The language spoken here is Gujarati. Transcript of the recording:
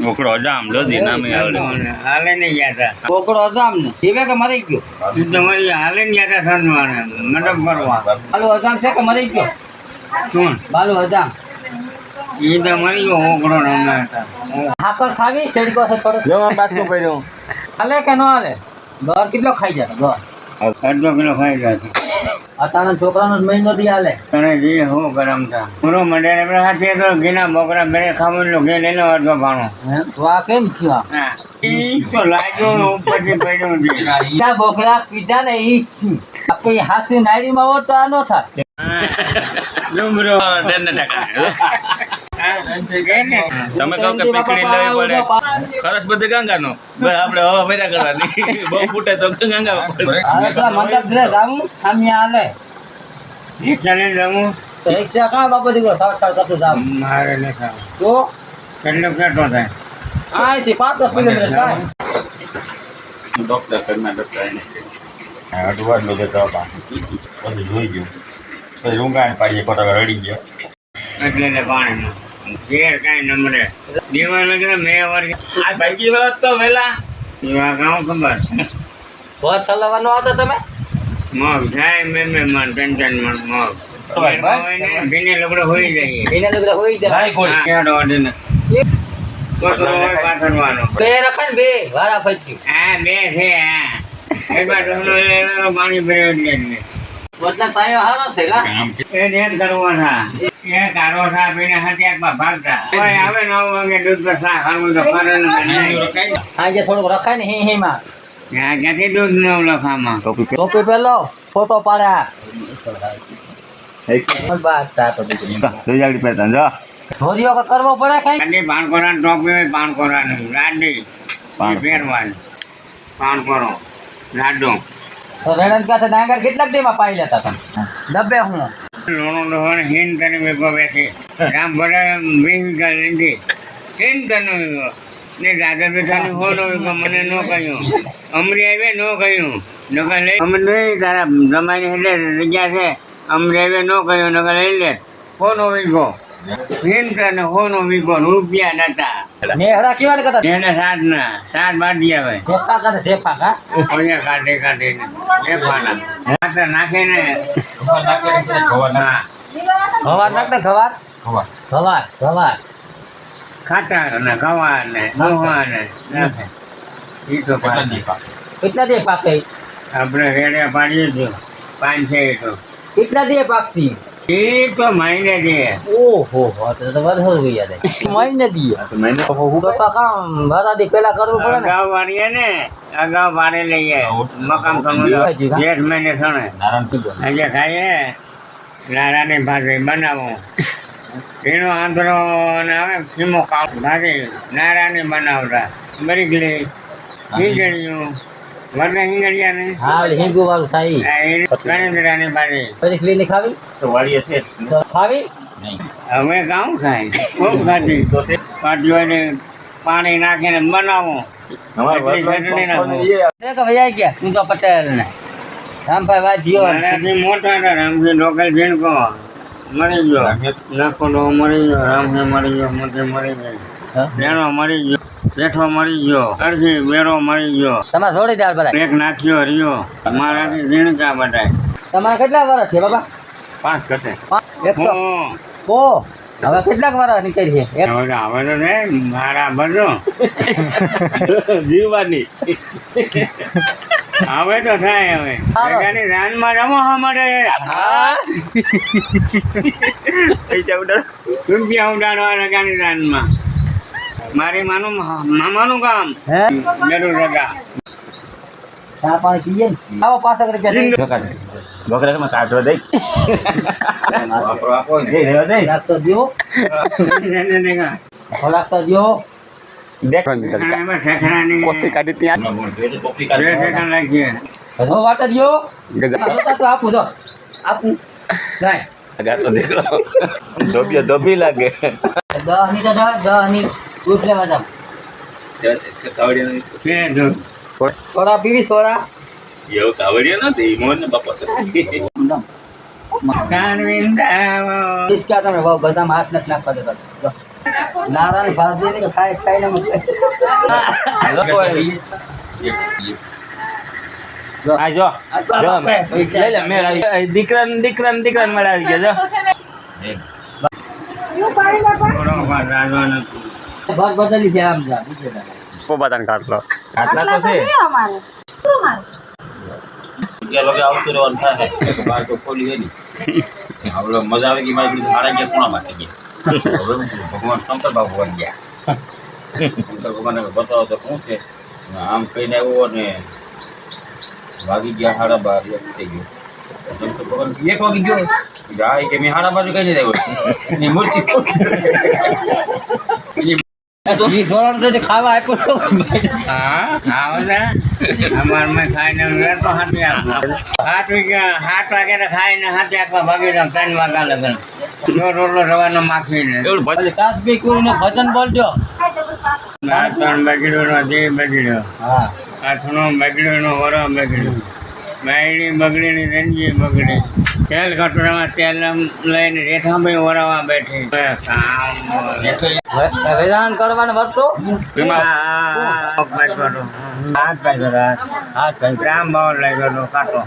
છોકરો જામ લોધી નામે આવડે હાલે ને ગયા હતા છોકરો હતો આમને જીવે કે મરી ગયો ઈ તો વળી હાલે ને ગયા હતા સંતવાને મંડપ કરવા બાલુ હજામ છે કે મરી ગયો શું બાલુ હજામ ઈ તો મરી ગયો હોકડો ને હમણાં હતા હાકર ખાવી ચડકો છે થોડો જો બાસ્કો પડ્યો હાલે કે ન હાલે ઘર કેટલો ખાઈ જતો ઘર અડધો કિલો ખાઈ ગયા હતા અતારના છોકરાનો જ મહિનો દી હાલે તને જે હો ગરમ થા પૂરો મંડે હાથે તો ઘીના બકરા બેરે ખાવાનું ઘી લઈ લો અડધો ભાણો તો આ કેમ થયું હા ઈ તો લાગ્યો ઉપરથી પડ્યો છે આ બોકરા પીધા ને ઈ આપણી હાસી નારીમાં હોત તો આ ન થાય ડુંગરો તમે કહો કે પીકડી લેવી પડે ખરસ બધે ગંગાનો બસ આપણે હવા ભર્યા કરવાની બહુ ફૂટે તો ગંગા પડે હવે તો મંડપ છે જાવું આમ હાલે રિક્ષા લઈને જવું રિક્ષા કાં બાપુ દીકરો સાવ કરતું જાવ મારે નહીં ખાવું તો કેટલો કેટલો થાય આ છે 500 કિલોમીટર થાય ડોક્ટર કરના ડોક્ટર એને અડવા લો તો પછી જોઈ ગયું પછી ઊંઘાણ પાડીએ ખોટા રડી ગયો એટલે પાણીમાં ઘેર કાંઈ નમરે દીવા લગે મેં વર્ષ આ ભાગી વાત તો વેલા એવા ગામ ખબર વાત ચલાવવાનો આવતો તમે મગ જાય મેં મન ટેન્શન મન મગ ભીને લગડો હોઈ જાય એને લગડા હોઈ જાય કેડો અડીને કોસરો હોય પાથરવાનો બે રખાય ને બે વારા ફરતી હા બે છે હા એક વાર ઢોલો લેવાનો પાણી ભર્યો એટલે વચલા સાયો હારો છે કા એ નેટ કરવો થા એ કારો થા પીને હત્યાકમાં ભાગતા કોઈ આવે 9 વાગે દૂધ પર શાક ખાવું તો ફરે ને આજે થોડુંક રખાય ને હી માં ત્યાં ક્યાંથી દૂધ ન લખામાં ટોપી પહેલો ફોટો પાડ્યા બાત તા તો દીકરી જાગડી પહેરતા જો ધોરીઓ કે કરવો પડે કઈ આડી પાણકોરા ટોપી હોય પાણકોરા ની લાડી પહેરવાની પાણકોરો લાડો તો રેડન પાસે ડાંગર કેટલાક દેમાં પાઈ લેતા તમે ડબ્બે હું લોણો ડોહર હિન તને મેકો બેઠી રામ ભરે 20 ગા લીધી હિન તને ને દાદા બેઠાની હોડો મને ન કહ્યું અમરી આવે ન કહ્યું નકા લઈ અમે નહીં તારા જમાઈને એટલે જગ્યા છે અમરી આવે ન કહ્યું નકા લઈ લે હોનો વીઘો હિન તને હોનો વીઘો રૂપિયા નતા નેહડા કેવા ને કરતા એને સાત બાટી આવે જેફા કરે જેફા કા અહીંયા કાઢીને લેફાના માત્ર નાખીને ગવાર નાખ ને ગવાર ગવાર ખાતર ને ગવાર ને દોહા ને નાખે ઈ તો કેટલા દે પાકે આપણે રેડિયા પાડીએ છીએ 5 છે એ તો કેટલા દે પાકતી એ તો મહિને છે ઓહો તો વર્ષો ગયા દે મહિને દીએ તો કામ વરાદી પેલા કરવું પડે ને અગાઉ વાળીએ ને અગાઉ પાડી લઈએ મકામ સમજો 1 મહિને સણે આજે ખાઈએ નારાની ભાજી બનાવો એનો આંધળો ને આવે ખીમો કાળ ભાજી નારાની બનાવતા બરીગલી હિંગળિયું વરને હિંગળિયા ને હા એટલે હિંગુ વાળું થાય કણેન્દ્રાની ભાજી પછી ક્લિનિક ખાવી તો વાળીએ છે તો ખાવી હવે કામ ખાય ખૂબ ખાધી પાટીઓ ને પાણી નાખીને બનાવો એટલી ચટણી નાખો કે ભાઈ આવી ગયા તું તો પટેલ ને રામભાઈ વાજીઓ મારાથી મોટા હતા રામજી લોકલ ઝીણકો મરી ગયો નાખોડો મરી ગયો રામજી મરી ગયો મોટી મરી ગઈ બેણો મરી ગયો પેઠો મરી ગયો અડધી બેરો મરી ગયો તમારે જોડીદાર બધા એક નાખ્યો રહ્યો મારાથી ઝીણકા બધાય તમારે કેટલા વર્ષ છે બાબા 5 કટે 100 ઓ હવે કેટલાક વર્ષ નીકળી છે હવે તો છે મારા બધો જીવવાની હવે તો થાય હવે જગાની રાનમાં રમવા મળે પૈસા ઉડાડ રૂપિયા ઉડાડવા જગાની રાનમાં મારી મામાનું કામ હે જરૂર રગા ચા પાણી પીએ ને આવો 5 રૂપિયા બકરા માં કાઢવા દઈ આપો દે રેવા દે રાખતો દિયો રાખતો દિયો દેખ કોસ્તી કાઢી ત્યાં કોપી લાગીએ હસો વાટ દિયો ગજા તો આપું જો આપું જાય ગાતો દીકરો ધોબી લાગે 10 ની તો 10 ની દૂધ લેવા જાવ સોડા પીવી સોડા એવું કાવડિયો નથી મોન ને બાપા કારવિંદાવો બિસ્કિટ તમે બહુ ગજામાં હાથ નથી નાખવા દેતા નારાયણ ભાજી ને ખાઈ ખાઈને આ જો લઈ લે મેળ આવી દીકરાને મેળ આવી ગયો જો થોડો રાજો નથી. બસ બદલી છે આમ જા બીજે આટલા તો છે આવતું રહેવાનું થાય બાર તો ખોલી ગયેલી આપણે મજા આવે કે મારી મારા ગયા પૂણા માટે ગયા ભગવાન શંકર બાબુ બની ગયા શંકર ભગવાન બતાવો તો શું છે આમ કહીને આવ્યો ને વાગી ગયા 12:30 થઈ ગયો શંકર ભગવાન 1 વાગી ગયો હા કે મેં 12:30 કઈ નહીં આવ્યો એની મૂર્તિ ઈ ધોરણ તો ખાવા આપ્યો તો હા આવો ને અમારમાં ખાઈને રહેતો હાથી આપો 7 વાગે ખાઈને હાથી આપવા ભાગી જાવ 3 વાગ્યા લગન જો રોટલો રવાનો માખીને એવું ભજન કાસ બી કોઈને ભજન બોલજો આ 3 બગડ્યો જે બગડ્યો હા હાથનો બગડ્યો નો વરો બગડ્યો બાયડી બગડીની રંજી બગડી તેલ કટોરામાં તેલ લઈને રેઠામાં વરાવા બેઠી વેદાંત કરવાનો વર્ષો હાથ પાઈ ગયો રામ બાવર લઈ ગયો કાંટો